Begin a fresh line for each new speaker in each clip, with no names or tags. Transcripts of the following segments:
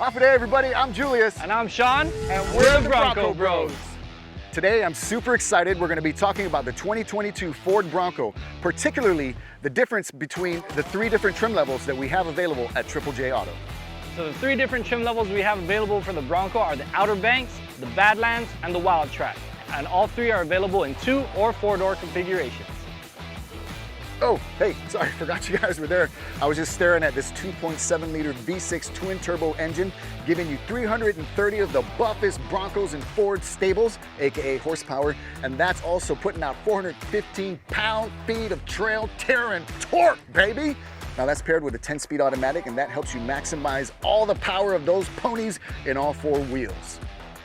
Happy day, everybody. I'm Julius.
And I'm Sean, and we're the Bronco Bros.
Today, I'm super excited. We're going to be talking about the 2022 Ford Bronco, particularly the difference between the 3 different trim levels that we have available at Triple J Auto.
So the 3 different trim levels we have available for the Bronco are the Outer Banks, the Badlands, and the Wild Track. And all 3 are available in 2 or 4-door configurations.
Oh, hey, sorry, forgot you guys were there. I was just staring at this 2.7 liter V6 twin turbo engine, giving you 330 of the buffest Broncos and Ford stables, AKA horsepower, and that's also putting out 415 pound-feet of trail tearing torque, baby. Now that's paired with a 10-speed automatic, and that helps you maximize all the power of those ponies in all 4 wheels.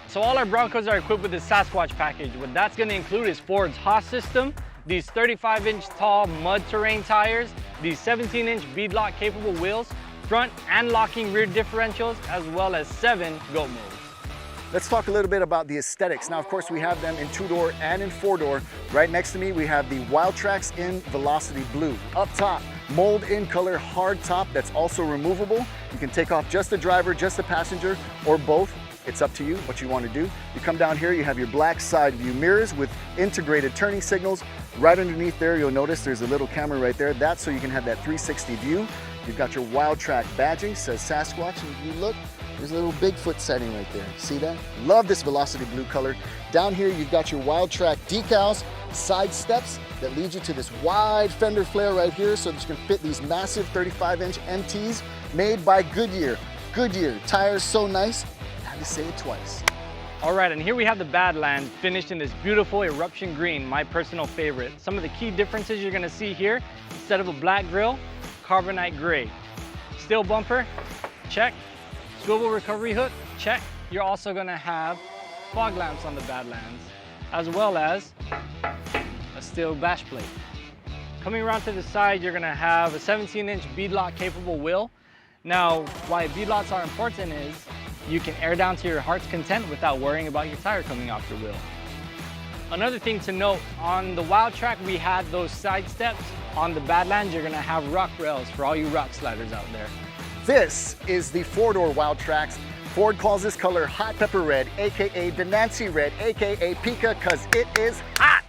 So all our Broncos are equipped with the Sasquatch package. What that's going to include is Ford's Haas system, these 35-inch tall mud terrain tires, these 17-inch beadlock capable wheels, front and locking rear differentials, as well as 7 GOAT modes.
Let's talk a little bit about the aesthetics. Now, of course, we have them in 2-door and in 4-door. Right next to me, we have the Wild Tracks in Velocity Blue. Up top, mold in color hard top that's also removable. You can take off just the driver, just the passenger, or both. It's up to you what you want to do. You come down here, you have your black side view mirrors with integrated turning signals. Right underneath there, you'll notice there's a little camera right there. That's so you can have that 360 view. You've got your Wild Track badging, says Sasquatch, and if you look, there's a little Bigfoot setting right there. See that? Love this Velocity Blue color. Down here, you've got your Wild Track decals, side steps that lead you to this wide fender flare right here so that you can fit these massive 35-inch MTs made by Goodyear. Goodyear, tires so nice, I had to say it twice.
All right, and here we have the Badlands finished in this beautiful eruption green, my personal favorite. Some of the key differences you're gonna see here, instead of a black grille, carbonite gray. Steel bumper, check. Swivel recovery hook, check. You're also gonna have fog lamps on the Badlands, as well as a steel bash plate. Coming around to the side, you're gonna have a 17-inch beadlock capable wheel. Now, why beadlocks are important is you can air down to your heart's content without worrying about your tire coming off your wheel. Another thing to note, on the Wild Track, we had those side steps. On the Badlands, you're gonna have rock rails for all you rock sliders out there.
This is the 4-door Wild Tracks. Ford calls this color Hot Pepper Red, AKA the Nancy Red, AKA Pika, because it is hot.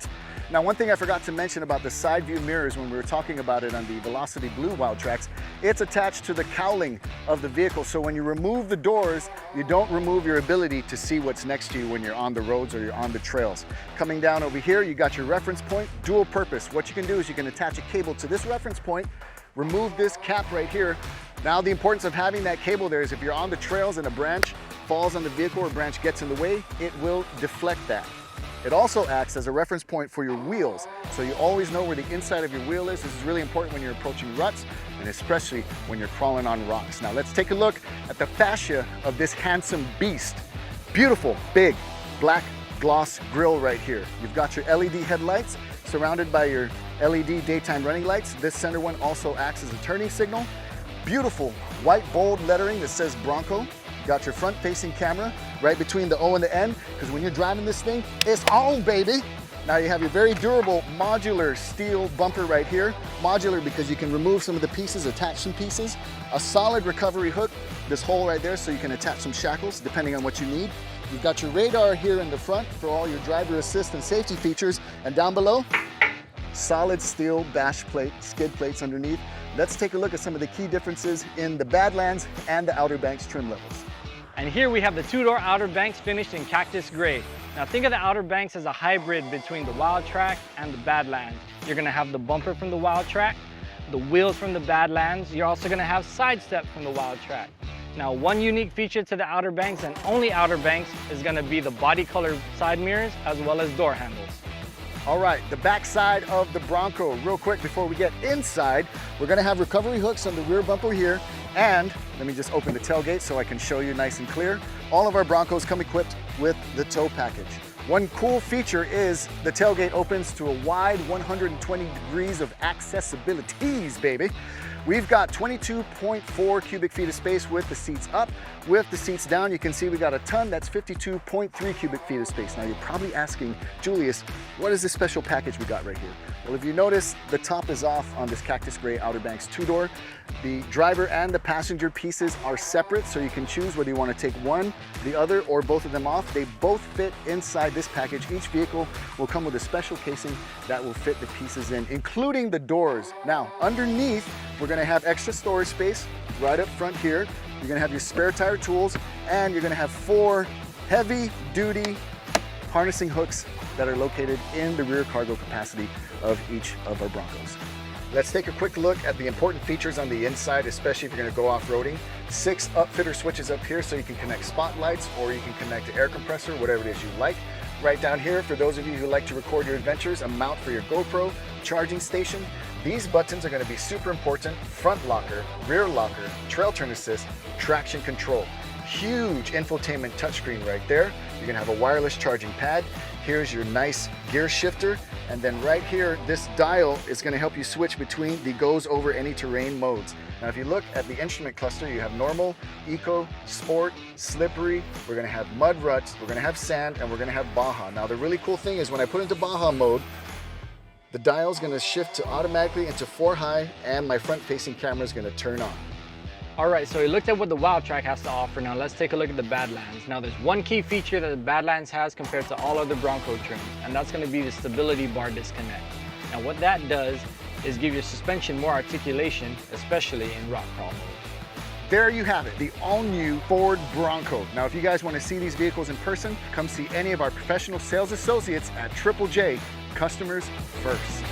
Now, one thing I forgot to mention about the side view mirrors when we were talking about it on the Velocity Blue Wild Tracks, it's attached to the cowling of the vehicle. So when you remove the doors, you don't remove your ability to see what's next to you when you're on the roads or you're on the trails. Coming down over here, you got your reference point, dual purpose. What you can do is you can attach a cable to this reference point, remove this cap right here. Now, the importance of having that cable there is if you're on the trails and a branch falls on the vehicle or a branch gets in the way, it will deflect that. It also acts as a reference point for your wheels, so you always know where the inside of your wheel is. This is really important when you're approaching ruts, and especially when you're crawling on rocks. Now let's take a look at the fascia of this handsome beast. Beautiful, big, black gloss grille right here. You've got your LED headlights surrounded by your LED daytime running lights. This center one also acts as a turning signal. Beautiful white bold lettering that says Bronco. Got your front-facing camera right between the O and the N, because when you're driving this thing, it's on, baby. Now you have your very durable modular steel bumper right here. Modular because you can remove some of the pieces, attach some pieces. A solid recovery hook, this hole right there, so you can attach some shackles depending on what you need. You've got your radar here in the front for all your driver assist and safety features. And down below, solid steel bash plate, skid plates underneath. Let's take a look at some of the key differences in the Badlands and the Outer Banks trim levels.
And here we have the 2-door Outer Banks finished in cactus gray. Now think of the Outer Banks as a hybrid between the Wild Track and the Badlands. You're gonna have the bumper from the Wild Track, the wheels from the Badlands. You're also gonna have side step from the Wild Track. Now, one unique feature to the Outer Banks, and only Outer Banks, is gonna be the body color side mirrors as well as door handles.
All right, the back side of the Bronco. Real quick before we get inside, we're gonna have recovery hooks on the rear bumper here, and let me just open the tailgate so I can show you nice and clear. All of our Broncos come equipped with the tow package. One cool feature is the tailgate opens to a wide 120 degrees of accessibilities, baby. We've got 22.4 cubic feet of space with the seats up. With the seats down, you can see we got a ton. That's 52.3 cubic feet of space. Now you're probably asking, Julius, what is this special package we got right here? Well, if you notice, the top is off on this Cactus Gray Outer Banks 2-door. The driver and the passenger pieces are separate, so you can choose whether you want to take one, the other, or both of them off. They both fit inside this package. Each vehicle will come with a special casing that will fit the pieces in, including the doors. Now, underneath, we're gonna have extra storage space right up front here. You're gonna have your spare tire tools, and you're gonna have 4 heavy-duty harnessing hooks that are located in the rear cargo capacity of each of our Broncos. Let's take a quick look at the important features on the inside, especially if you're gonna go off-roading. 6 upfitter switches up here so you can connect spotlights or you can connect an air compressor, whatever it is you like. Right down here, for those of you who like to record your adventures, a mount for your GoPro, charging station. These buttons are gonna be super important. Front locker, rear locker, trail turn assist, traction control. Huge infotainment touchscreen right there. You're gonna have a wireless charging pad. Here's your nice gear shifter. And then right here, this dial is gonna help you switch between the goes over any terrain modes. Now, if you look at the instrument cluster, you have normal, eco, sport, slippery. We're gonna have mud ruts, we're gonna have sand, and we're gonna have Baja. Now, the really cool thing is when I put into Baja mode, the dial's gonna shift to automatically into 4 high, and my front-facing camera is gonna turn on.
All right, so we looked at what the Wildtrak has to offer. Now let's take a look at the Badlands. Now there's one key feature that the Badlands has compared to all other Bronco trims, and that's gonna be the stability bar disconnect. Now what that does is give your suspension more articulation, especially in rock crawl mode.
There you have it, the all-new Ford Bronco. Now, if you guys want to see these vehicles in person, come see any of our professional sales associates at Triple J, customers first.